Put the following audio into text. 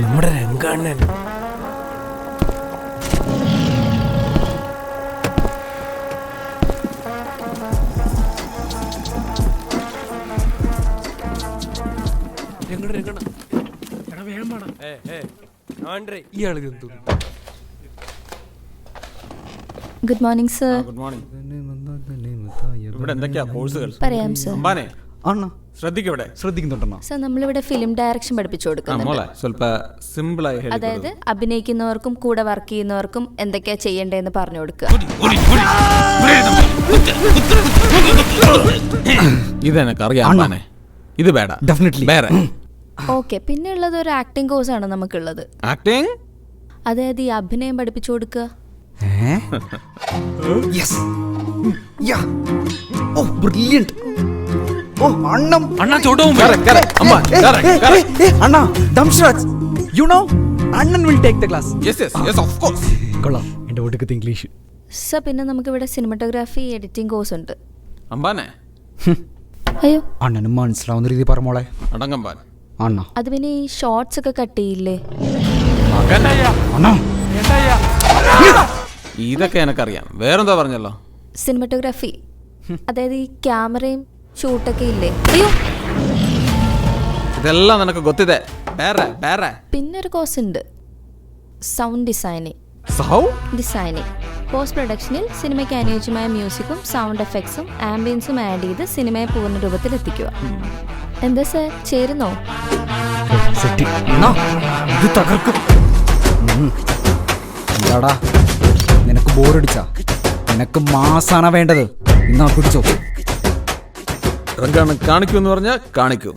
നമ്മുടെ രംഗാണ്ണൻ. ഇയാളിതെന്തു? Good morning sir. Good morning. ഇവിടെ എന്തൊക്കെയാ കോഴ്സുകൾ? പറയാം സർ. അമ്പാനെ അണ്ണ ശ്രദ്ധിക്കവിടെ. ശ്രദ്ധിക്കുന്നുണ്ടോ? സർ നമ്മളിവിടെ ഫിലിം ഡയറക്ഷൻ പഠിപ്പിച്ചു കൊടുക്കുന്നുണ്ട്. മോളെ ಸ್ವಲ್ಪ സിമ്പിൾ ആയി help അതായത് അഭിനയിക്കുന്നവർക്കും കൂടെ വർക്ക് ചെയ്യുന്നവർക്കും എന്തൊക്കെയാ ചെയ്യേണ്ടതെന്ന് പറഞ്ഞു കൊടുക്കുക. ഇതെനക്കറിയാം അമ്പാനെ. ഇത് വേണ്ട. ഡെഫിനറ്റ്ലി വേറെ ഓക്കെ, പിന്നെ ഉള്ളത് ഒരു ആക്ടിംഗ് കോഴ്സ് ആണ് നമുക്കുള്ളത്. ആക്ടിങ്. അതായത് ഈ അഭിനയം പഠിപ്പിച്ചു കൊടുക്കുക. യെസ് യാ ഓ ബ്രില്യന്റ് ഓ അണ്ണം അണ്ണാ ചോട്ടവും അണ്ണ ഡംഷ്രാജ് you know Annan will take the class. Yes of course. കൊള്ളാം എൻ്റെ ഒടുക്കത്തെ ഇംഗ്ലീഷ്. സർ പിന്നെ നമുക്കിവിടെ സിനിമറ്റോഗ്രാഫി എഡിറ്റിംഗ് കോഴ്സ് ഉണ്ട്. അമ്പാനെ അയ്യോ, അണ്ണനും മനസ്സിലാവുന്ന രീതി പറഞ്ഞോളെ. അടങ്ങമ്പാൻ. അണ്ണ അത് പിന്നെ ഈ ഷോർട്സ് ഒക്കെ കട്ട് ചെയ്യില്ലേ? അണ്ണ ഇതൊക്കെ എനക്കറിയാം. വേറെന്താ പറഞ്ഞല്ലോ? സിനിമറ്റോഗ്രാഫി, അതായത് ഈ ക്യാമറയും ഷൂട്ടൊക്കെ ഇല്ലേ? അയ്യോ, ഇതെല്ലാം നിനക്ക് ಗೊತ್ತಿದೆ. ಬೇರೆ ಬೇರೆ പിന്നെ ഒരു കോഴ്സ് ഉണ്ട്, സൗണ്ട് ഡിസൈനിങ്. പോസ്റ്റ് പ്രൊഡക്ഷനിൽ സിനിമയ്ക്ക് അനുയോജ്യമായ മ്യൂസിക്കും സൗണ്ട് എഫക്ട്സും ആംബിയൻസും ആഡ് ചെയ്ത് സിനിമയെ പൂർണ്ണ രൂപത്തിൽ എത്തിക്കുക. എന്താ സർ, ചേരുന്നോ? ഇത് തകർക്കും. എന്താടാ നിനക്ക് ബോറടിച്ചാ? നിനക്ക് മാസാണ് വേണ്ടത്. എന്നാ പിടിച്ചോ. കാണിക്കൂ എന്ന് പറഞ്ഞാൽ കാണിക്കൂ.